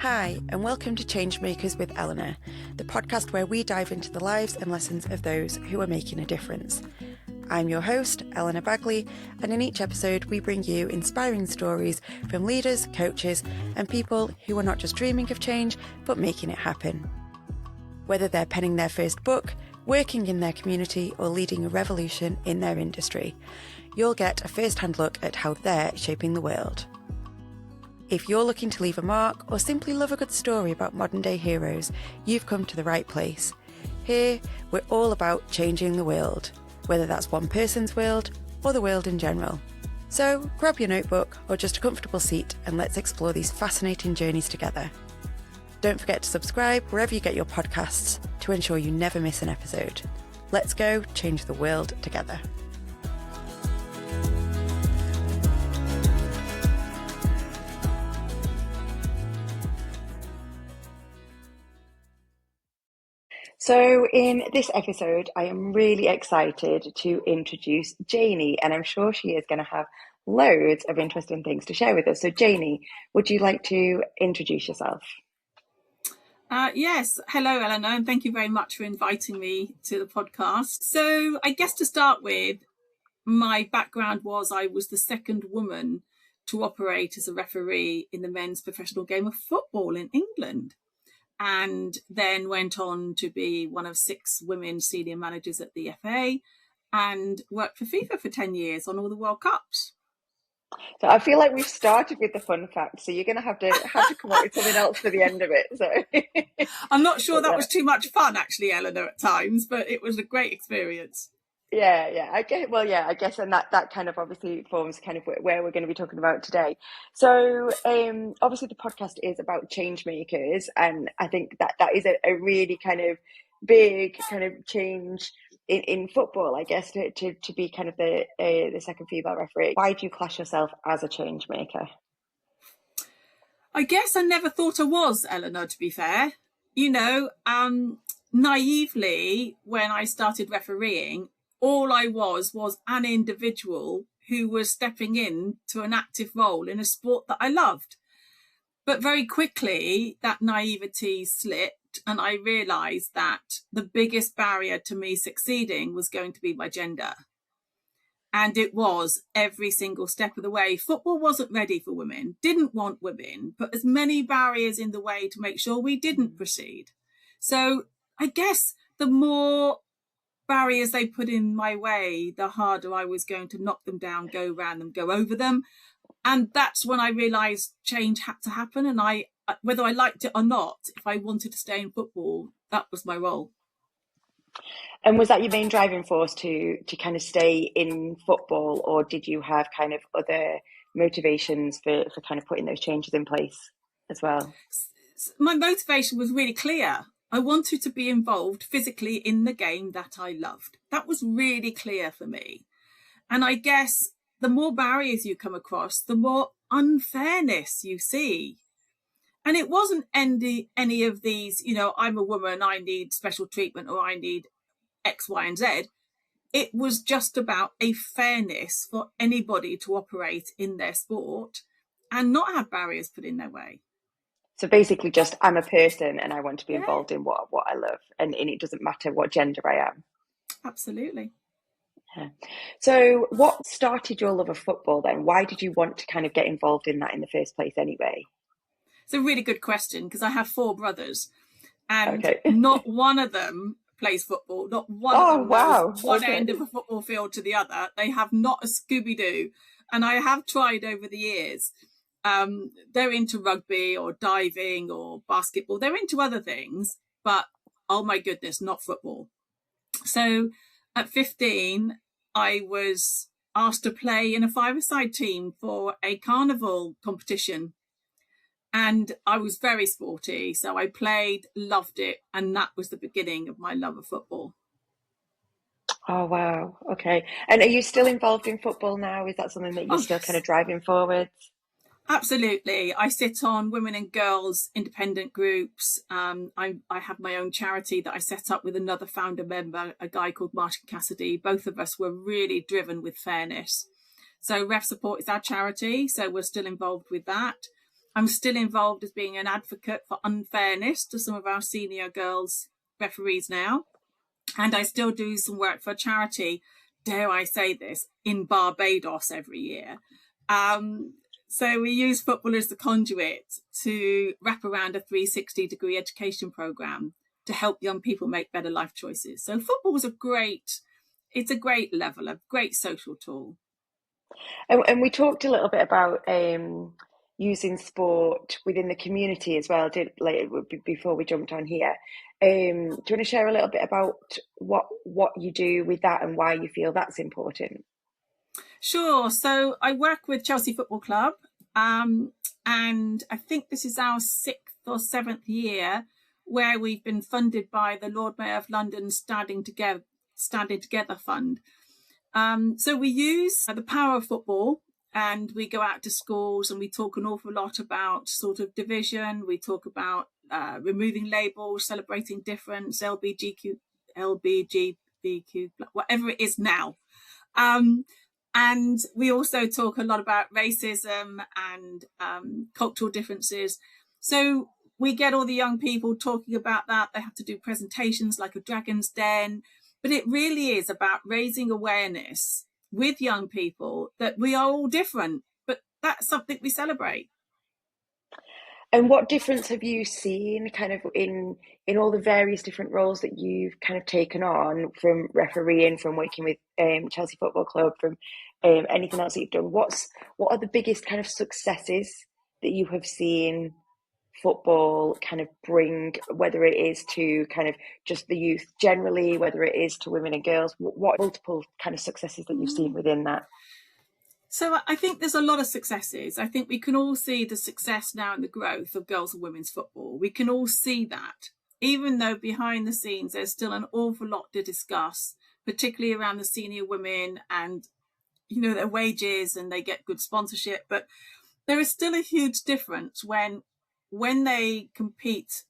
Hi, and welcome to Changemakers with Eleanor, the podcast where we dive into the lives and lessons of those who are making a difference. I'm your host, Eleanor Baggaley, and in each episode we bring you inspiring stories from leaders, coaches, and people who are not just dreaming of change, but making it happen. Whether they're penning their first book, working in their community, or leading a revolution in their industry, you'll get a first-hand look at how they're shaping the world. If you're looking to leave a mark or simply love a good story about modern-day heroes, you've come to the right place. Here, we're all about changing the world, whether that's one person's world or the world in general. So grab your notebook or just a comfortable seat and let's explore these fascinating journeys together. Don't forget to subscribe wherever you get your podcasts to ensure you never miss an episode. Let's go change the world together. So in this episode, I am really excited to introduce Janie, and I'm sure she is going to have loads of interesting things to share with us. So Janie, would you like to introduce yourself? Yes. Hello, Eleanor, and thank you very much for inviting me to the podcast. So I guess to start with, my background was I was the second woman to operate as a referee in the men's professional game of football in England, and then went on to be one of 6 women senior managers at the FA and worked for FIFA for 10 years on all the World Cups. So I feel like we've started with the fun facts, so you're going to have to come up with something else for the end of it. So I'm not sure that was too much fun, actually, Eleanor, at times, but it was a great experience. Yeah. I guess, and that kind of obviously forms kind of where we're going to be talking about today. So, obviously the podcast is about change makers, and I think that is a really kind of big kind of change in football, I guess, to be kind of the second female referee. Why do you class yourself as a change maker? I guess I never thought I was, Eleanor, to be fair. You know, naively, when I started refereeing, all I was an individual who was stepping in to an active role in a sport that I loved. But very quickly, that naivety slipped, and I realised that the biggest barrier to me succeeding was going to be my gender. And it was every single step of the way. Football wasn't ready for women, didn't want women, put as many barriers in the way to make sure we didn't proceed. So I guess the more barriers they put in my way, the harder I was going to knock them down, go around them, go over them. And that's when I realised change had to happen. And whether I liked it or not, if I wanted to stay in football, that was my role. And was that your main driving force to kind of stay in football, or did you have kind of other motivations for kind of putting those changes in place as well? My motivation was really clear. I wanted to be involved physically in the game that I loved. That was really clear for me. And I guess the more barriers you come across, the more unfairness you see. And it wasn't any of these, you know, I'm a woman, I need special treatment, or I need X, Y, and Z. It was just about a fairness for anybody to operate in their sport and not have barriers put in their way. So basically just, I'm a person and I want to be involved in what I love, and it doesn't matter what gender I am. Absolutely. Yeah. So what started your love of football then? Why did you want to kind of get involved in that in the first place anyway? It's a really good question, because I have 4 brothers and not one of them plays football. Not one of them goes one end of a football field to the other. They have not a Scooby-Doo. And I have tried over the years. They're into rugby or diving or basketball. They're into other things, but oh my goodness, not football. So at 15, I was asked to play in a 5-a-side team for a carnival competition. And I was very sporty. So I played, loved it. And that was the beginning of my love of football. Oh, wow. Okay. And are you still involved in football now? Is that something that you're still kind of driving forward? Absolutely. I sit on women and girls independent groups. I have my own charity that I set up with another founder member, a guy called Martin Cassidy. Both of us were really driven with fairness. So Ref Support is our charity. So we're still involved with that. I'm still involved as being an advocate for unfairness to some of our senior girls referees now. And I still do some work for a charity, dare I say this, in Barbados every year. So we use football as the conduit to wrap around a 360-degree education programme to help young people make better life choices. So football is a great level, a great social tool. And we talked a little bit about using sport within the community as well, before we jumped on here. Do you want to share a little bit about what you do with that and why you feel that's important? Sure. So I work with Chelsea Football Club, and I think this is our 6th or 7th year where we've been funded by the Lord Mayor of London's Standing Together Fund. So we use the power of football, and we go out to schools and we talk an awful lot about sort of division. We talk about removing labels, celebrating difference, LGBTQ, whatever it is now. And we also talk a lot about racism and cultural differences. So we get all the young people talking about that. They have to do presentations like a Dragon's Den. But it really is about raising awareness with young people that we are all different, but that's something we celebrate. And what difference have you seen kind of in all the various different roles that you've kind of taken on, from refereeing, from working with Chelsea Football Club, from anything else that you've done? What are the biggest kind of successes that you have seen football kind of bring, whether it is to kind of just the youth generally, whether it is to women and girls? What multiple kind of successes that you've seen within that? So I think there's a lot of successes. I think we can all see the success now in the growth of girls and women's football. We can all see that, even though behind the scenes there's still an awful lot to discuss, particularly around the senior women and, you know, their wages, and they get good sponsorship. But there is still a huge difference when they compete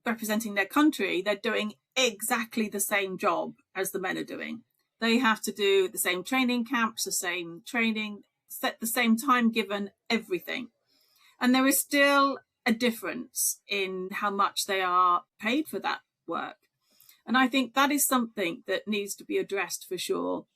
representing their country, they're doing exactly the same job as the men are doing. They have to do the same training camps, the same training, set the same time given, everything. And there is still a difference in how much they are paid for that work. And I think that is something that needs to be addressed for sure.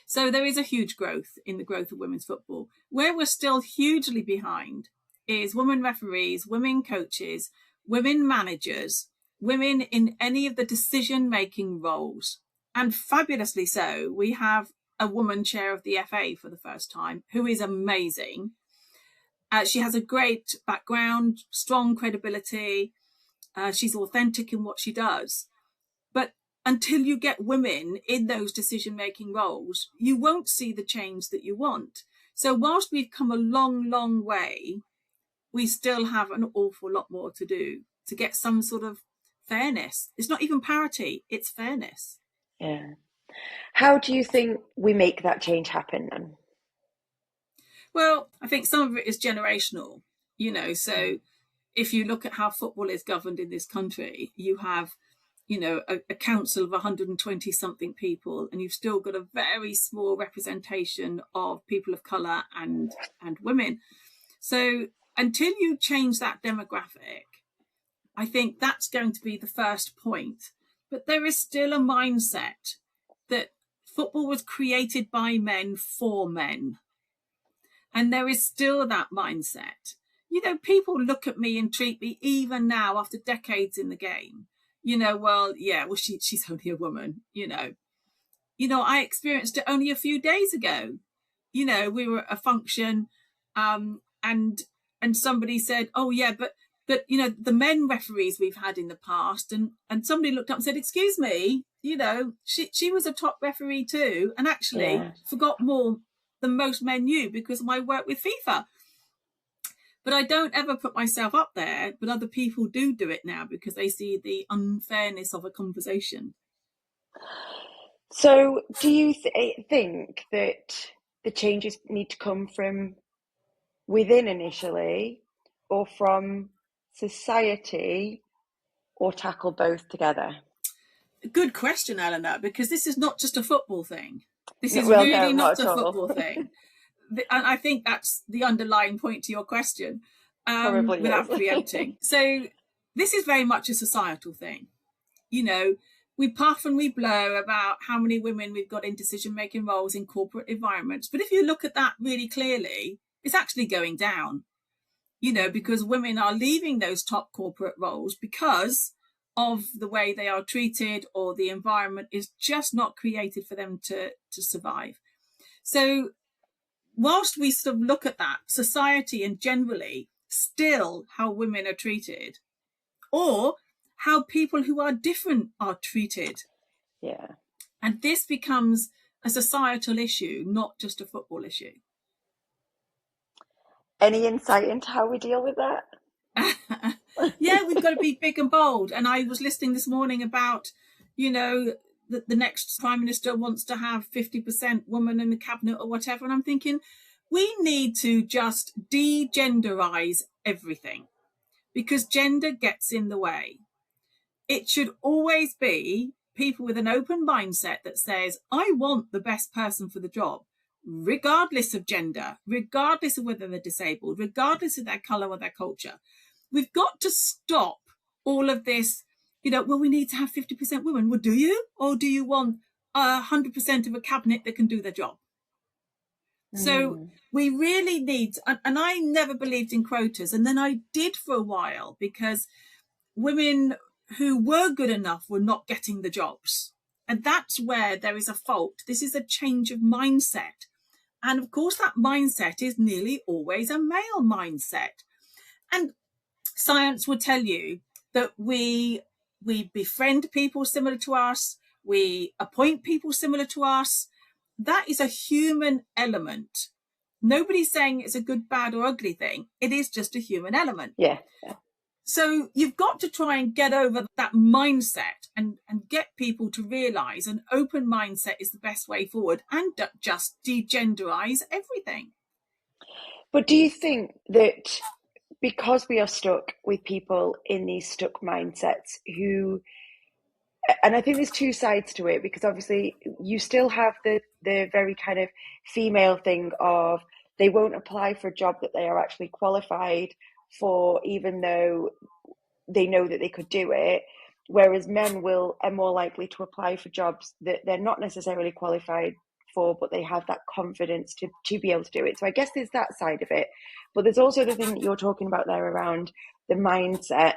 So there is a huge growth in the growth of women's football. Where we're still hugely behind is women referees, women coaches, women managers, women in any of the decision-making roles. And fabulously so, we have a woman chair of the FA for the first time, who is amazing. She has a great background, strong credibility. She's authentic in what she does. But until you get women in those decision-making roles, you won't see the change that you want. So whilst we've come a long, long way, we still have an awful lot more to do to get some sort of fairness. It's not even parity, it's fairness. Yeah. How do you think we make that change happen then? Well, I think some of it is generational, you know. So if you look at how football is governed in this country, you have, you know, a council of 120 something people, and you've still got a very small representation of people of colour and women. So until you change that demographic, I think that's going to be the first point. But there is still a mindset that football was created by men for men. And there is still that mindset. You know, people look at me and treat me, even now after decades in the game, you know, she's only a woman, you know. You know, I experienced it only a few days ago. You know, we were at a function and somebody said, oh, yeah, but you know, the men referees we've had in the past, and somebody looked up and said, excuse me, you know, she was a top referee too, and actually forgot more than most men knew because of my work with FIFA. But I don't ever put myself up there, but other people do it now because they see the unfairness of a conversation. So do you think that the changes need to come from within initially, or from society, or tackle both together? Good question, Eleanor, because this is not just a football thing. This is really not a football thing. And I think that's the underlying point to your question. Probably without is. preempting. So this is very much a societal thing. You know, we puff and we blow about how many women we've got in decision-making roles in corporate environments. But if you look at that really clearly, it's actually going down, you know, because women are leaving those top corporate roles because of the way they are treated, or the environment is just not created for them to survive. So whilst we sort of look at that, society and generally still how women are treated, or how people who are different are treated. Yeah. And this becomes a societal issue, not just a football issue. Any insight into how we deal with that? Yeah, we've got to be big and bold. And I was listening this morning about, you know, the next Prime Minister wants to have 50% women in the cabinet or whatever. And I'm thinking, we need to just de-genderise everything, because gender gets in the way. It should always be people with an open mindset that says, I want the best person for the job, regardless of gender, regardless of whether they're disabled, regardless of their colour or their culture. We've got to stop all of this, you know, well, we need to have 50% women. Well, do you? Or do you want 100% of a cabinet that can do their job? So we really need, and I never believed in quotas, and then I did for a while, because women who were good enough were not getting the jobs. And that's where there is a fault. This is a change of mindset. And of course, that mindset is nearly always a male mindset. And science will tell you that we befriend people similar to us, we appoint people similar to us. That is a human element. Nobody's saying it's a good, bad, or ugly thing. It is just a human element. Yeah. So you've got to try and get over that mindset and get people to realise an open mindset is the best way forward, and just de-genderise everything. But do you think that because we are stuck with people in these stuck mindsets who, and I think there's two sides to it, because obviously you still have the very kind of female thing of they won't apply for a job that they are actually qualified for, even though they know that they could do it, whereas men are more likely to apply for jobs that they're not necessarily qualified for, but they have that confidence to be able to do it. So I guess there's that side of it, but there's also the thing that you're talking about there around the mindset.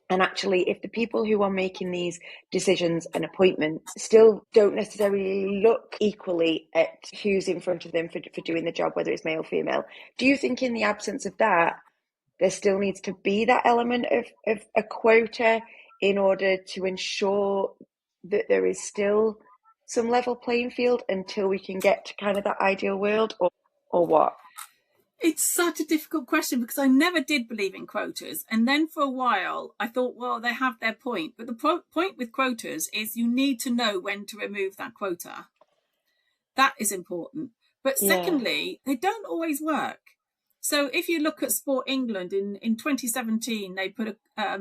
And actually, if the people who are making these decisions and appointments still don't necessarily look equally at who's in front of them for doing the job, whether it's male or female, do you think in the absence of that, there still needs to be that element of a quota in order to ensure that there is still some level playing field until we can get to kind of that ideal world, or what? It's such a difficult question, because I never did believe in quotas. And then for a while, I thought, well, they have their point. But the point with quotas is you need to know when to remove that quota. That is important. But secondly, they don't always work. So if you look at Sport England in 2017, they put a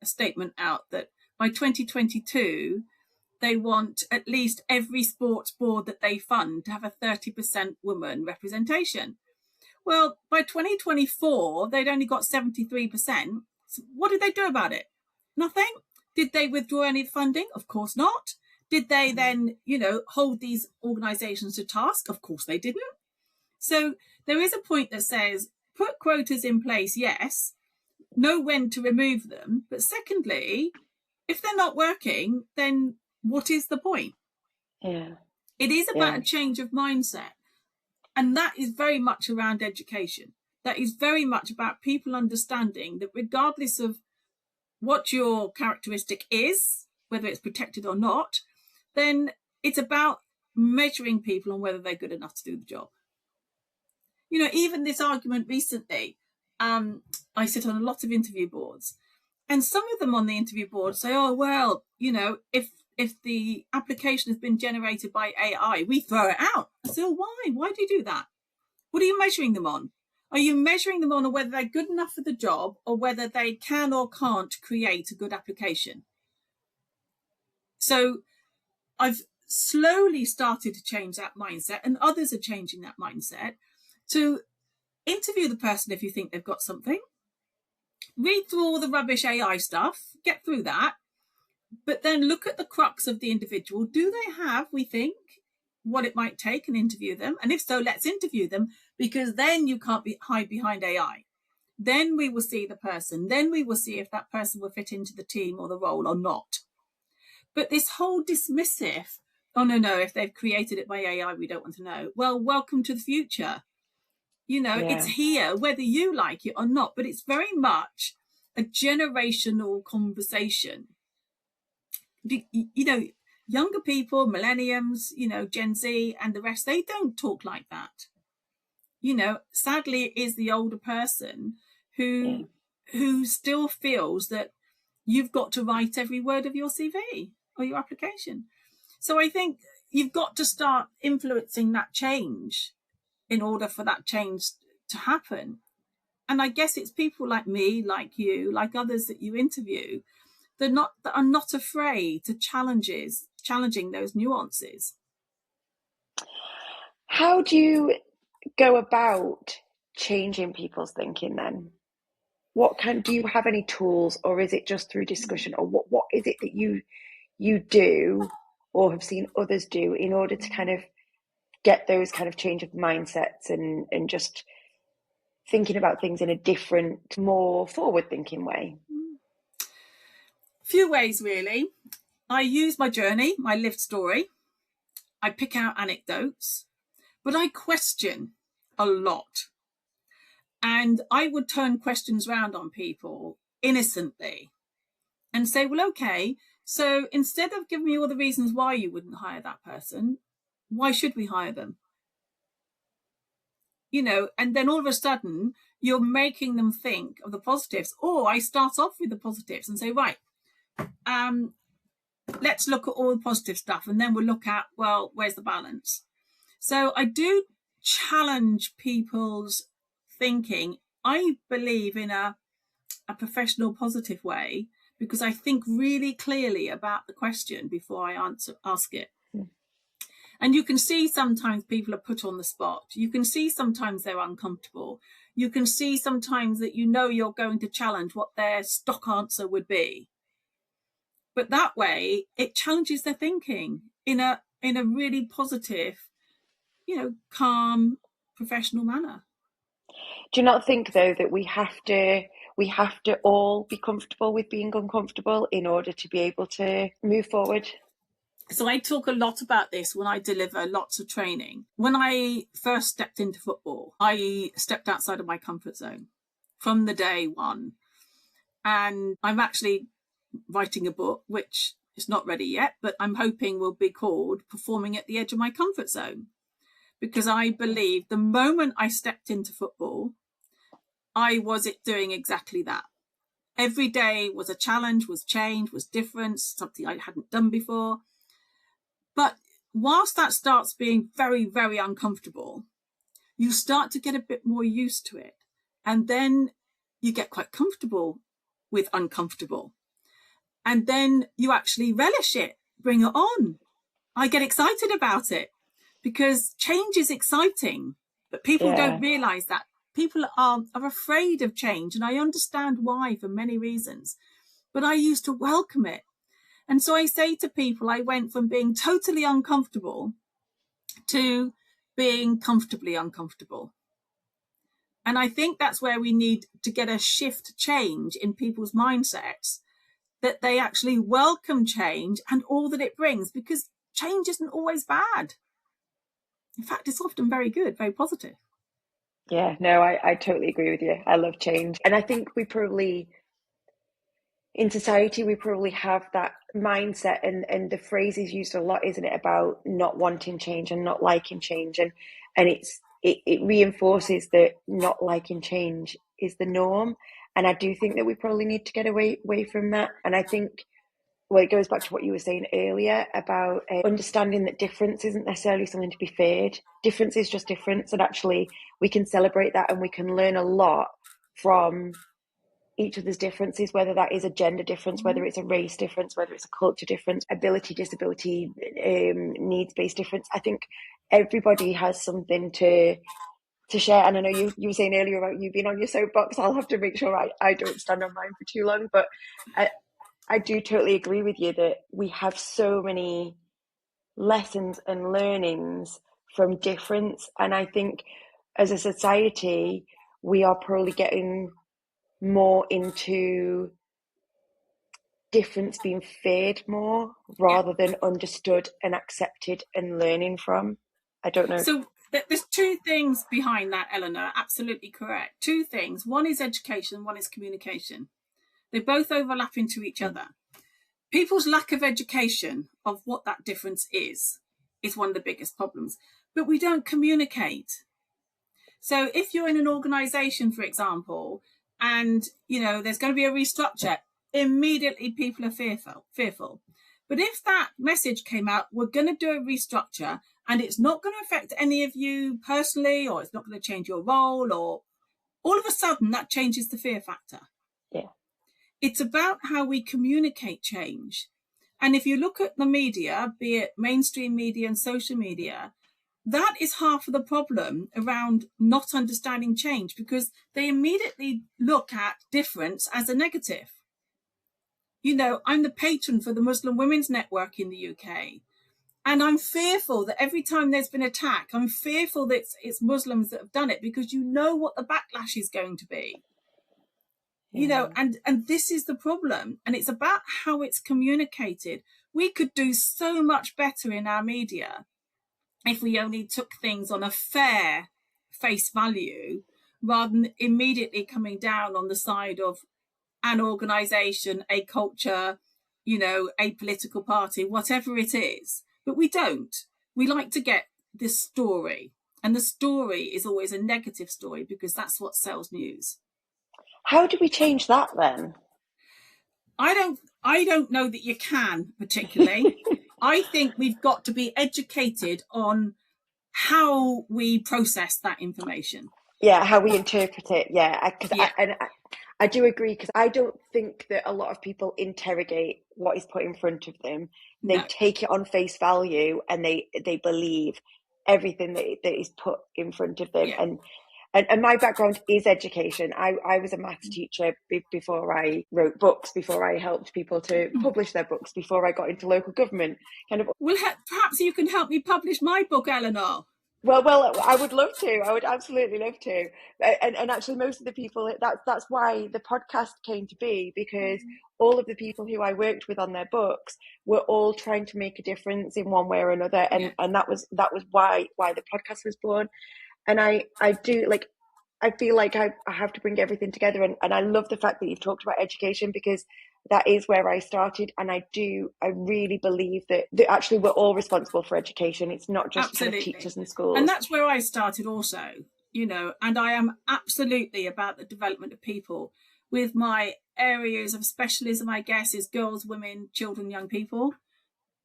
statement out that by 2022, they want at least every sports board that they fund to have a 30% woman representation. Well, by 2024, they'd only got 73%. So what did they do about it? Nothing. Did they withdraw any funding? Of course not. Did they then, hold these organisations to task? Of course they didn't. So there is a point that says, put quotas in place, yes, know when to remove them. But secondly, if they're not working, then what is the point? Yeah. It is about a change of mindset. And that is very much around education. That is very much about people understanding that regardless of what your characteristic is, whether it's protected or not, then it's about measuring people on whether they're good enough to do the job. Even this argument recently, I sit on a lot of interview boards, and some of them on the interview board say, oh, well, if the application has been generated by AI, we throw it out. I say, oh, why? Why do you do that? What are you measuring them on? Are you measuring them on whether they're good enough for the job, or whether they can or can't create a good application? So I've slowly started to change that mindset, and others are changing that mindset, to interview the person if you think they've got something. read through all the rubbish AI stuff, get through that, but then look at the crux of the individual. Do they have, we think, what it might take, and interview them? And if so, let's interview them, because then you can't hide behind AI. Then we will see the person. Then we will see if that person will fit into the team or the role or not. But this whole dismissive, oh, no, if they've created it by AI, we don't want to know. Well, welcome to the future. It's here, whether you like it or not, but it's very much a generational conversation. Younger people, millenniums, Gen Z and the rest, they don't talk like that. Sadly, it is the older person who still feels that you've got to write every word of your CV or your application. So I think you've got to start influencing that change in order for that change to happen. And I guess it's people like me, like you, like others that you interview, that are not afraid to challenging those nuances. How do you go about changing people's thinking then? Do you have any tools, or is it just through discussion, or what is it that you do or have seen others do in order to kind of get those kind of change of mindsets and just thinking about things in a different, more forward thinking way? Few ways, really. I use my journey, my lived story. I pick out anecdotes, but I question a lot. And I would turn questions around on people innocently and say, well, okay, so instead of giving me all the reasons why you wouldn't hire that person, why should we hire them? And then all of a sudden you're making them think of the positives. Or I start off with the positives and say, right, let's look at all the positive stuff, and then we'll look at, well, where's the balance? So I do challenge people's thinking. I believe in a professional, positive way, because I think really clearly about the question before I ask it. And you can see sometimes people are put on the spot. You can see sometimes they're uncomfortable. You can see sometimes that you're going to challenge what their stock answer would be. But that way, it challenges their thinking in a really positive, calm, professional manner. Do you not think, though, that we have to all be comfortable with being uncomfortable in order to be able to move forward? So I talk a lot about this when I deliver lots of training. When I first stepped into football, I stepped outside of my comfort zone from the day one. And I'm actually writing a book, which is not ready yet, but I'm hoping will be called Performing at the Edge of My Comfort Zone. Because I believe the moment I stepped into football, I was doing exactly that. Every day was a challenge, was change, was different, something I hadn't done before. But whilst that starts being very, very uncomfortable, you start to get a bit more used to it. And then you get quite comfortable with uncomfortable. And then you actually relish it, bring it on. I get excited about it because change is exciting, but people don't realise that. People are afraid of change, and I understand why for many reasons, but I used to welcome it. And so I say to people, I went from being totally uncomfortable to being comfortably uncomfortable. And I think that's where we need to get a shift change in people's mindsets, that they actually welcome change and all that it brings, because change isn't always bad. In fact, it's often very good, very positive. Yeah, no, I totally agree with you. I love change. And I think in society, we probably have that mindset, and the phrase is used a lot, isn't it, about not wanting change and not liking change. And it reinforces that not liking change is the norm. And I do think that we probably need to get away from that. And I think, well, it goes back to what you were saying earlier about understanding that difference isn't necessarily something to be feared. Difference is just difference. And actually, we can celebrate that, and we can learn a lot from each other's differences, whether that is a gender difference, whether it's a race difference, whether it's a culture difference, ability, disability, needs-based difference. I think everybody has something to to share. And I know you were saying earlier about you being on your soapbox. I'll have to make sure I don't stand on mine for too long. But I do totally agree with you that we have so many lessons and learnings from difference. And I think as a society, we are probably getting more into difference being feared more rather than understood and accepted and learning from. I don't know. So there's two things behind that, Eleanor. Absolutely correct. Two things. One is education, one is communication. They both overlap into each other. People's lack of education of what that difference is one of the biggest problems. But we don't communicate. So if you're in an organization, for example, and there's going to be a restructure, immediately people are fearful. But if that message came out, we're going to do a restructure and it's not going to affect any of you personally, or it's not going to change your role, or all of a sudden that changes the fear factor. Yeah. It's about how we communicate change. And if you look at the media, be it mainstream media and social media, that is half of the problem around not understanding change, because they immediately look at difference as a negative. I'm the patron for the Muslim Women's Network in the UK. And I'm fearful that every time there's been an attack, I'm fearful that it's Muslims that have done it, because what the backlash is going to be. And this is the problem. And it's about how it's communicated. We could do so much better in our media if we only took things on a fair face value, rather than immediately coming down on the side of an organisation, a culture, a political party, whatever it is. But we don't. We like to get this story. And the story is always a negative story, because that's what sells news. How do we change that then? I don't know that you can particularly. I think we've got to be educated on how we process that information. Yeah, how we interpret it. Yeah, I do agree, because I don't think that a lot of people interrogate what is put in front of them. They take it on face value and they believe everything that is put in front of them. Yeah. And my background is education. I was a maths teacher before I wrote books, before I helped people to publish their books, before I got into local government. Well, perhaps you can help me publish my book, Eleanor. Well, I would love to. I would absolutely love to. And actually, most of the people, that's why the podcast came to be, because all of the people who I worked with on their books were all trying to make a difference in one way or another. And that was why the podcast was born. And I do, like, I feel like I have to bring everything together. And I love the fact that you've talked about education, because that is where I started. And I really believe that actually we're all responsible for education. It's not just sort of teachers and schools. And that's where I started also, and I am absolutely about the development of people. With my areas of specialism, I guess, is girls, women, children, young people.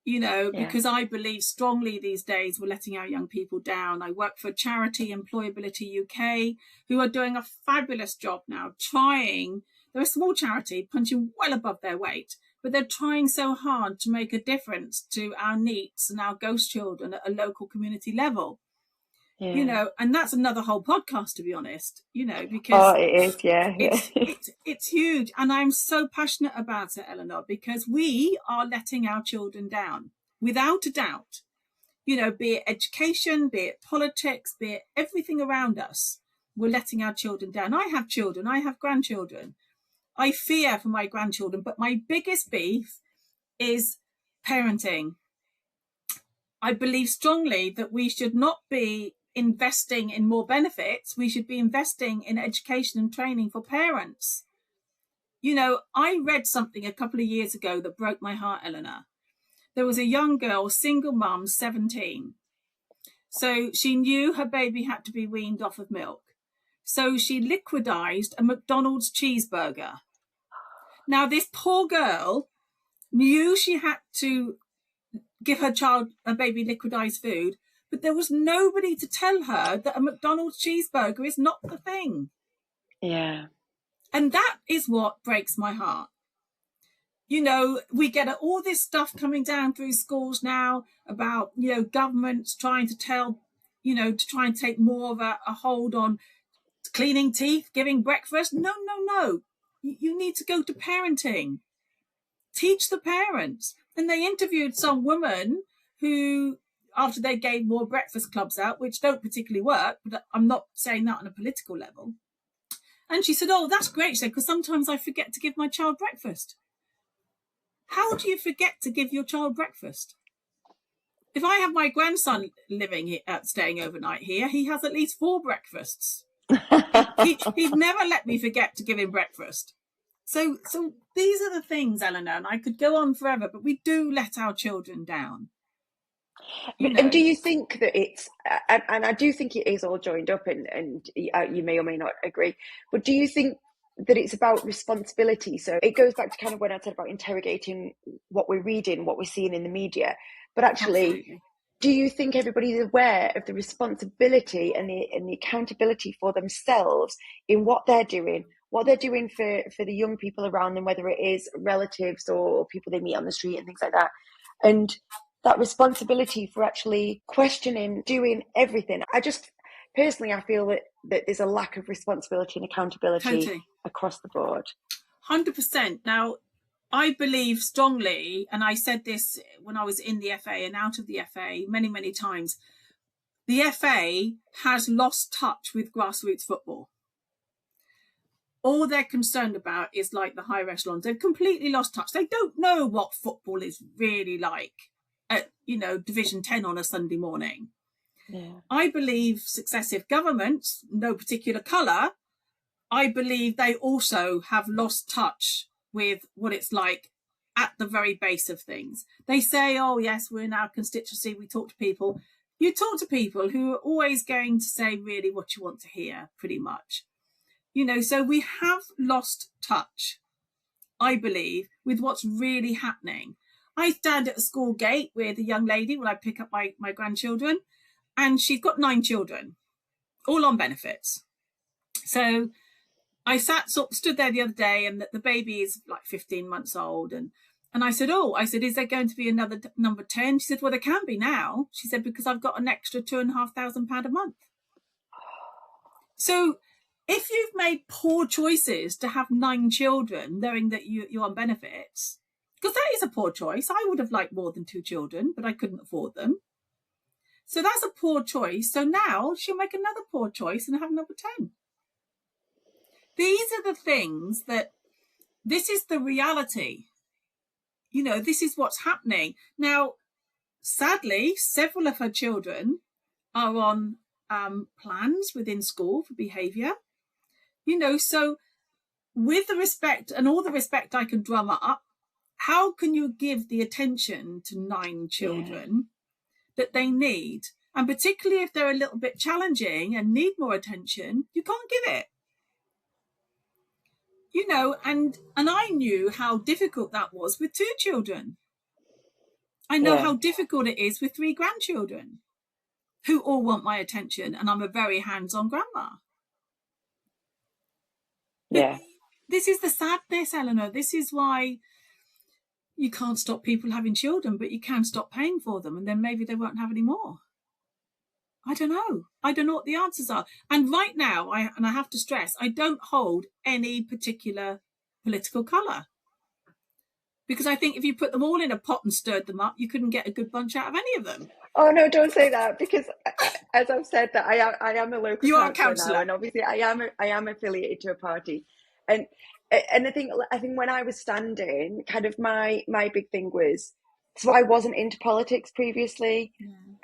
Because I believe strongly these days we're letting our young people down. I work for a charity, Employability UK, who are doing a fabulous job now, they're a small charity, punching well above their weight, but they're trying so hard to make a difference to our NEETs and our ghost children at a local community level. And that's another whole podcast, to be honest, because it is, it's huge. And I'm so passionate about it, Eleanor, because we are letting our children down, without a doubt, be it education, be it politics, be it everything around us. We're letting our children down. I have children, I have grandchildren. I fear for my grandchildren, but my biggest beef is parenting. I believe strongly that we should not be investing in more benefits. We should be investing in education and training for parents. I read something a couple of years ago that broke my heart, Eleanor. There was a young girl, single mum, 17. So she knew her baby had to be weaned off of milk. So she liquidized a McDonald's cheeseburger. Now, this poor girl knew she had to give her baby liquidized food, but there was nobody to tell her that a McDonald's cheeseburger is not the thing. Yeah. And that is what breaks my heart. We get all this stuff coming down through schools now about, governments trying to tell to try and take more of a hold on cleaning teeth, giving breakfast. No. You need to go to parenting. Teach the parents. And they interviewed some woman who, after they gave more breakfast clubs out, which don't particularly work, but I'm not saying that on a political level. And she said, oh, that's great, she said, because sometimes I forget to give my child breakfast. How do you forget to give your child breakfast? If I have my grandson living here, staying overnight here, he has at least 4 breakfasts. He'd never let me forget to give him breakfast. So these are the things, Eleanor, and I could go on forever, but we do let our children down. And do you think that it's, and I do think it is all joined up, and you may or may not agree, but do you think that it's about responsibility? So it goes back to kind of when I said about interrogating what we're reading, what we're seeing in the media, but actually, absolutely. Do you think everybody's aware of the responsibility and the accountability for themselves in what they're doing for the young people around them, whether it is relatives or people they meet on the street and things like that, and that responsibility for actually questioning, doing everything? I just personally, I feel that there's a lack of responsibility and accountability across the board. 100%. Now, I believe strongly, and I said this when I was in the FA and out of the FA many, many times, the FA has lost touch with grassroots football. All they're concerned about is like the higher echelons. They've completely lost touch. They don't know what football is really like at, Division 10 on a Sunday morning. Yeah. I believe successive governments, no particular colour, I believe they also have lost touch with what it's like at the very base of things. They say, oh, yes, we're in our constituency, we talk to people. You talk to people who are always going to say really what you want to hear, pretty much. So we have lost touch, I believe, with what's really happening. I stand at a school gate with a young lady when I pick up my grandchildren, and she's got 9 children, all on benefits. So I stood there the other day, and the baby is like 15 months old. And I said, is there going to be another number 10? She said, well, there can be now. She said, because I've got an extra £2,500 a month. So if you've made poor choices to have 9 children, knowing that you're on benefits, because that is a poor choice. I would have liked more than 2 children, but I couldn't afford them. So that's a poor choice. So now she'll make another poor choice and have number 10. These are the things this is the reality. This is what's happening. Now, sadly, several of her children are on plans within school for behaviour. So with the respect and all the respect I can drum up, how can you give the attention to 9 children that they need? And particularly if they're a little bit challenging and need more attention, you can't give it. And I knew how difficult that was with 2 children. I know how difficult it is with 3 grandchildren who all want my attention, and I'm a very hands-on grandma. Yeah. But this is the sadness, Eleanor. This is why you can't stop people having children, but you can stop paying for them, and then maybe they won't have any more. I don't know. I don't know what the answers are. And right now, I have to stress, I don't hold any particular political colour. Because I think if you put them all in a pot and stirred them up, you couldn't get a good bunch out of any of them. Oh, no, don't say that, because as I've said, that I am a local councillor now, and obviously I am affiliated to a party. And I think when I was standing, kind of my big thing was, so I wasn't into politics previously,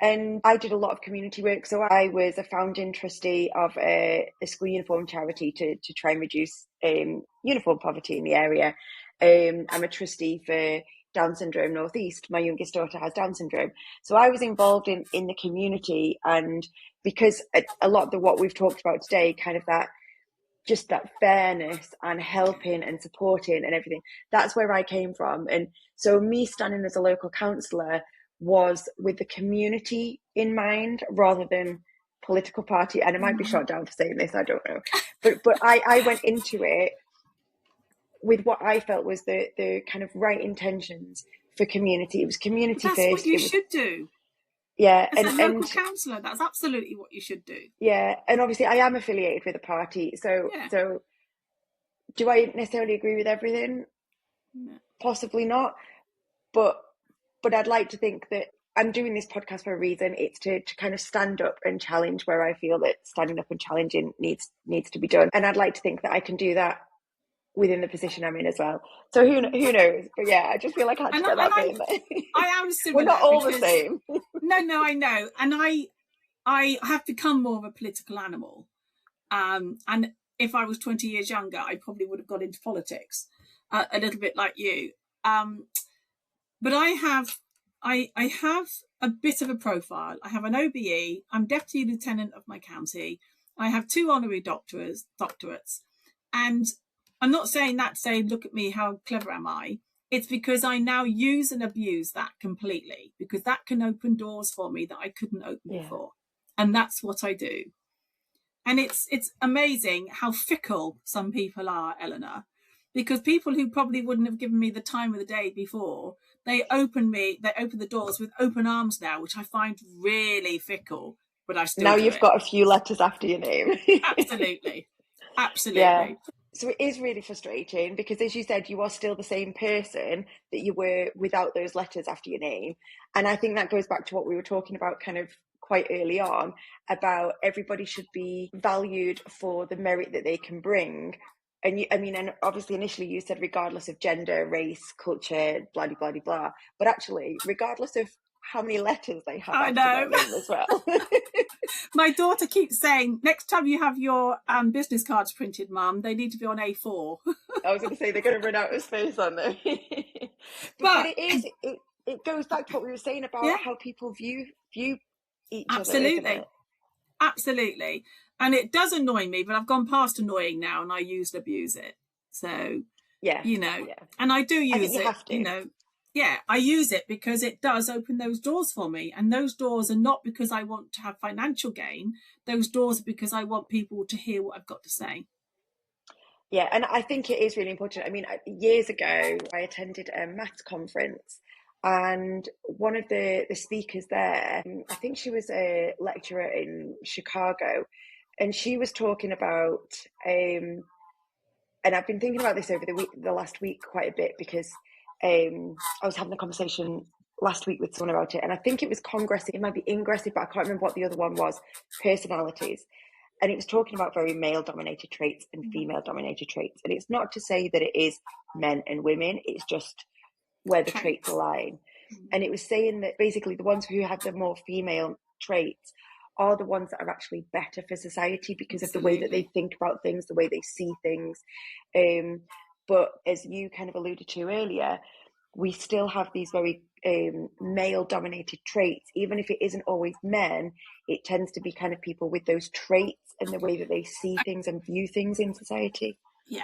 and I did a lot of community work. So I was a founding trustee of a school uniform charity to try and reduce uniform poverty in the area. I'm a trustee for Down Syndrome North East. My youngest daughter has Down syndrome. So I was involved in the community, and because a lot of what we've talked about today, kind of that fairness and helping and supporting and everything, that's where I came from. And so me standing as a local councillor was with the community in mind rather than political party. And I might be shot down for saying this, I don't know. But I went into it with what I felt was the kind of right intentions for community. It was community first. That's what you should do. Yeah, as a local councillor, that's absolutely what you should do. Yeah, and obviously I am affiliated with a party, so do I necessarily agree with everything? No. Possibly not, but I'd like to think that I'm doing this podcast for a reason. It's to kind of stand up and challenge where I feel that standing up and challenging needs to be done, and I'd like to think that I can do that within the position I'm in as well. So who knows? But yeah, I just feel like I had to get that bit in there. I am similar. We're not all the same. No, I know, and I have become more of a political animal. And if I was 20 years younger, I probably would have got into politics, a little bit like you. But I have a bit of a profile. I have an OBE. I'm deputy lieutenant of my county. I have 2 honorary doctorates, and I'm not saying that to say, look at me, how clever am I? It's because I now use and abuse that completely, because that can open doors for me that I couldn't open before. And that's what I do. And it's amazing how fickle some people are, Eleanor, because people who probably wouldn't have given me the time of the day before, they open the doors with open arms now, which I find really fickle, but I still now you've got a few letters after your name. Absolutely. Yeah. So it is really frustrating because, as you said, you are still the same person that you were without those letters after your name. And I think that goes back to what we were talking about kind of quite early on, about everybody should be valued for the merit that they can bring. And and obviously initially you said regardless of gender, race, culture, blah, blah, blah, blah. But actually, regardless of how many letters they have after their name as well. My daughter keeps saying, next time you have your business cards printed, Mum, they need to be on A4. I was going to say, they're going to run out of space on them. but it goes back to what we were saying about how people view each other. Absolutely. And it does annoy me, but I've gone past annoying now, and I use and abuse it. So, and I do use it, have to. I use it because it does open those doors for me. And those doors are not because I want to have financial gain. Those doors are because I want people to hear what I've got to say. Yeah, and I think it is really important. I mean, years ago, I attended a maths conference, and one of the speakers there, I think she was a lecturer in Chicago, and she was talking about, and I've been thinking about this over the last week quite a bit, because I was having a conversation last week with someone about it, and I think it was congressive, it might be ingressive, but I can't remember what the other one was, personalities. And it was talking about very male-dominated traits and female-dominated traits. And it's not to say that it is men and women, it's just where the traits align. And it was saying that basically the ones who have the more female traits are the ones that are actually better for society because of the way that they think about things, the way they see things. But as you kind of alluded to earlier, we still have these very male-dominated traits. Even if it isn't always men, it tends to be kind of people with those traits and the way that they see things and view things in society. Yeah,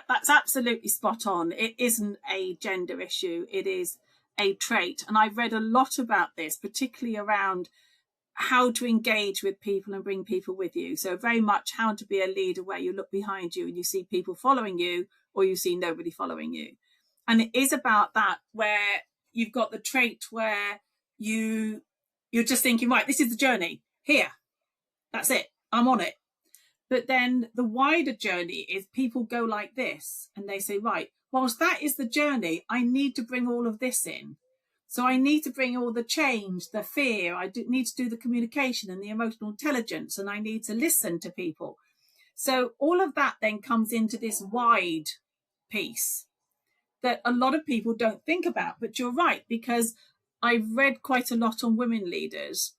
that's absolutely spot on. It isn't a gender issue. It is a trait. And I've read a lot about this, particularly around how to engage with people and bring people with you. So very much how to be a leader where you look behind you and you see people following you or you see nobody following you. And it is about that, where you've got the trait where you're just thinking, right, this is the journey. Here. That's it. I'm on it. But then the wider journey is people go like this and they say, right, whilst that is the journey, I need to bring all of this in. So I need to bring all the change, the fear, need to do the communication and the emotional intelligence, and I need to listen to people. So all of that then comes into this wide piece that a lot of people don't think about. But you're right, because I've read quite a lot on women leaders,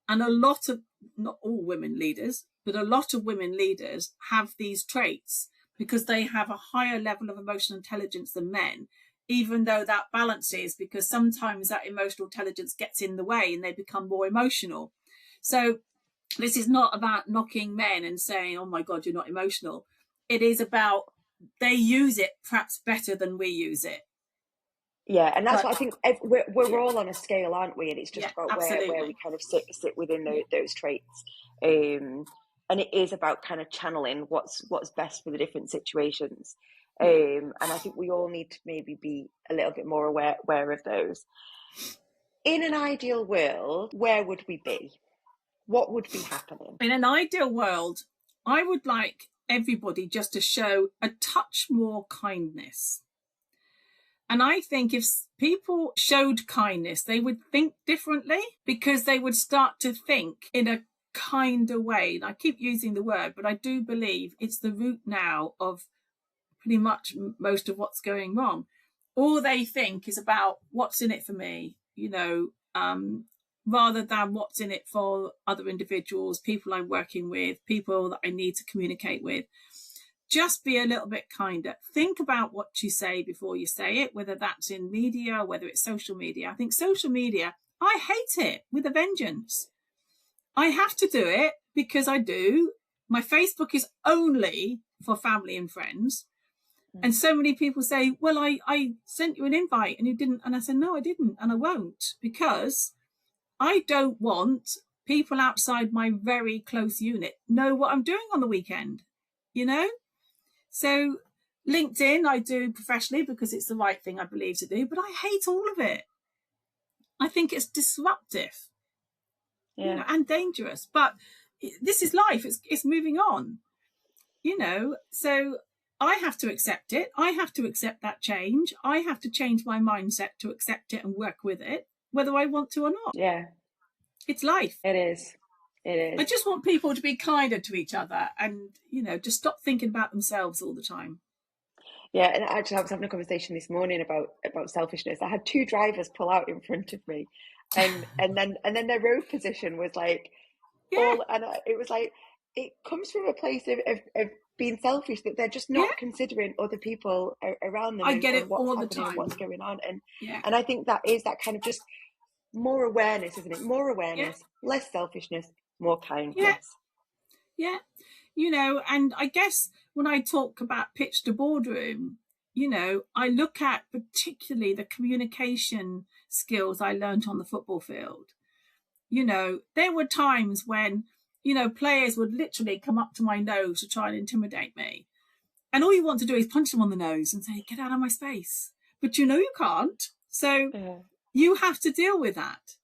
and a lot of, not all women leaders, but a lot of women leaders have these traits because they have a higher level of emotional intelligence than men, even though that balances, because sometimes that emotional intelligence gets in the way and they become more emotional. So this is not about knocking men and saying, oh my God, you're not emotional. It is about they use it perhaps better than we use it. Yeah, and that's what I think. We're all on a scale, aren't we? And it's just about where we kind of sit within those traits. And it is about kind of channeling what's best for the different situations. And I think we all need to maybe be a little bit more aware of those. in an ideal world, where would we be? What would be happening? In an ideal world, I would like everybody just to show a touch more kindness. And I think if people showed kindness, they would think differently, because they would start to think in a kinder way. And I keep using the word, but I do believe it's the root now of pretty much most of what's going wrong. All they think is about what's in it for me, rather than what's in it for other individuals, people I'm working with, people that I need to communicate with. Just be a little bit kinder. Think about what you say before you say it, whether that's in media, whether it's social media. I think social media, I hate it with a vengeance. I have to do it because I do. My Facebook is only for family and friends. And so many people say, well, I sent you an invite and you didn't. And I said, no, I didn't. And I won't, because I don't want people outside my very close unit know what I'm doing on the weekend, So LinkedIn, I do professionally because it's the right thing I believe to do, but I hate all of it. I think it's disruptive, and dangerous. But this is life. It's moving on, So I have to accept it. I have to accept that change. I have to change my mindset to accept it and work with it, whether I want to or not. Yeah. It's life. It is. I just want people to be kinder to each other and, just stop thinking about themselves all the time. Yeah, and actually I was having a conversation this morning about selfishness. I had two drivers pull out in front of me, and then their road position was like, it was like, it comes from a place of being selfish, that they're just not considering other people around them. I get it what's all happening the time. and what's going on, and I think that is that kind of just more awareness, isn't it? More awareness, less selfishness, more kindness. Yeah. And I guess when I talk about pitch to boardroom, I look at particularly the communication skills I learned on the football field. There were times when, players would literally come up to my nose to try and intimidate me. And all you want to do is punch them on the nose and say, get out of my space. But you can't. So you have to deal with that.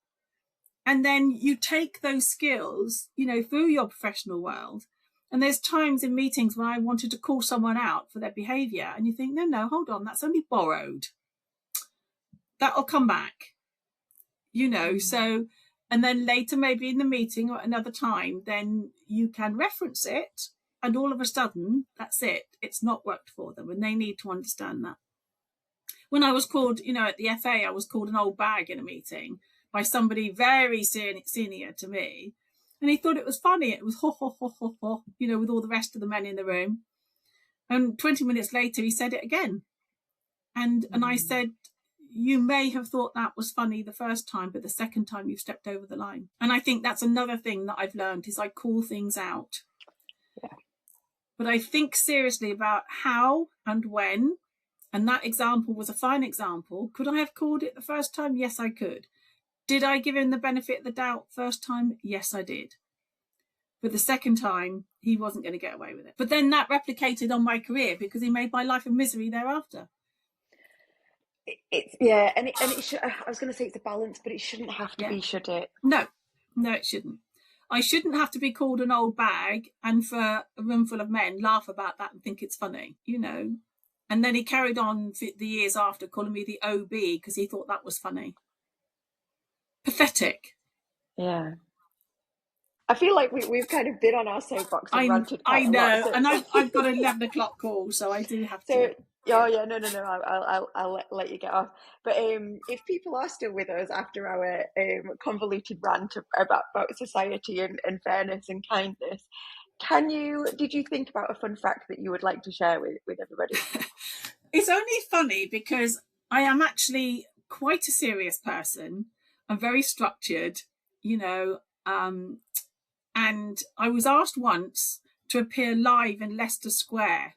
And then you take those skills, through your professional world. And there's times in meetings when I wanted to call someone out for their behaviour. And you think, no, hold on, that's only borrowed. That'll come back, So, and then later, maybe in the meeting or another time, then you can reference it. And all of a sudden, that's it. It's not worked for them. And they need to understand that. When I was called, at the FA, I was called an old bag in a meeting by somebody very senior to me. And he thought it was funny. It was ho, ho, ho, ho, ho, with all the rest of the men in the room. And 20 minutes later, he said it again. And I said, you may have thought that was funny the first time, but the second time you've stepped over the line. And I think that's another thing that I've learned is I call things out. Yeah. But I think seriously about how and when. And that example was a fine example. Could I have called it the first time? Yes, I could. Did I give him the benefit of the doubt first time? Yes, I did. But the second time, he wasn't going to get away with it. But then that replicated on my career because he made my life a misery thereafter. And it should, I was going to say it's a balance, but it shouldn't have to be, should it? No, it shouldn't. I shouldn't have to be called an old bag and for a room full of men laugh about that and think it's funny, And then he carried on the years after calling me the OB because he thought that was funny. Pathetic. Yeah. I feel like we've kind of been on our soapbox and ranted quite I know, a lot, so. And I've got an 11 o'clock call, so I do have to. No, I'll let you get off. But if people are still with us after our convoluted rant about society and fairness and kindness, did you think about a fun fact that you would like to share with everybody? It's only funny because I am actually quite a serious person. I'm very structured, and I was asked once to appear live in Leicester Square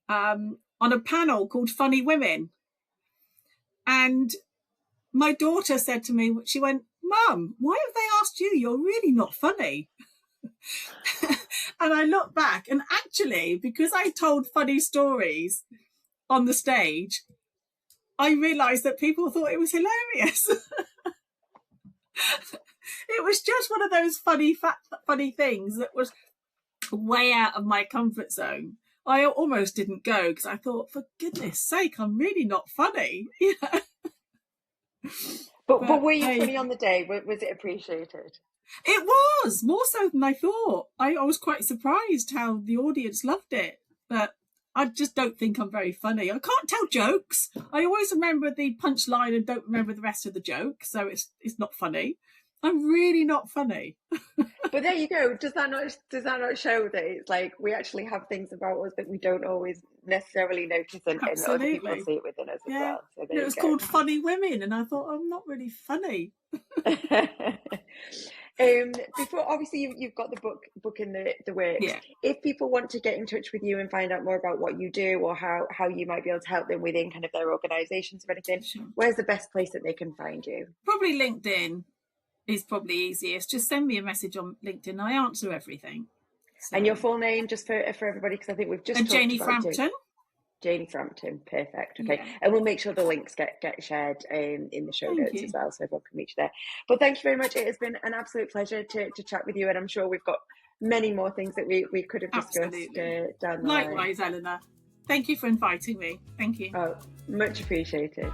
on a panel called Funny Women. And my daughter said to me, she went, Mum, why have they asked you? You're really not funny. And I look back and actually, because I told funny stories on the stage, I realised that people thought it was hilarious. It was just one of those funny things that was way out of my comfort zone. I almost didn't go because I thought, for goodness sake, I'm really not funny. You know? But were you funny on the day? Was it appreciated? It was, more so than I thought. I was quite surprised how the audience loved it. But I just don't think I'm very funny. I can't tell jokes. I always remember the punchline and don't remember the rest of the joke. So it's not funny. I'm really not funny. But there you go. Does that not show that it's like we actually have things about us that we don't always necessarily notice, and other people see it within us as well. So it was called Funny Women, and I thought, I'm not really funny. Before, obviously, you've got the book in the works. Yeah. If people want to get in touch with you and find out more about what you do, or how you might be able to help them within kind of their organisations or anything, sure. Where's the best place that they can find you? Probably LinkedIn is probably easiest. Just send me a message on LinkedIn. I answer everything. So. And your full name, just for everybody, because I think we've just talked Janie about Frampton. Janie Frampton, perfect. Okay, yeah. And we'll make sure the links get shared in the show notes as well, so everyone can reach there. But thank you very much. It has been an absolute pleasure to chat with you, and I'm sure we've got many more things that we could have discussed down the line. Likewise, Eleanor. Thank you for inviting me. Thank you. Oh, much appreciated.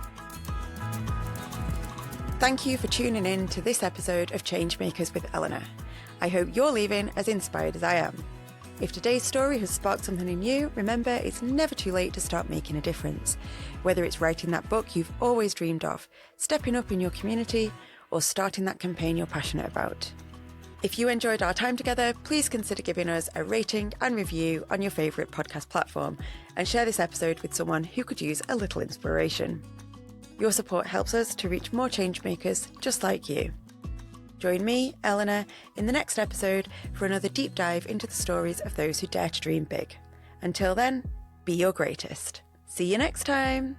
Thank you for tuning in to this episode of Changemakers with Eleanor. I hope you're leaving as inspired as I am. If today's story has sparked something in you, remember it's never too late to start making a difference. Whether it's writing that book you've always dreamed of, stepping up in your community, or starting that campaign you're passionate about. If you enjoyed our time together, please consider giving us a rating and review on your favourite podcast platform, and share this episode with someone who could use a little inspiration. Your support helps us to reach more changemakers just like you. Join me, Eleanor, in the next episode for another deep dive into the stories of those who dare to dream big. Until then, be your greatest. See you next time.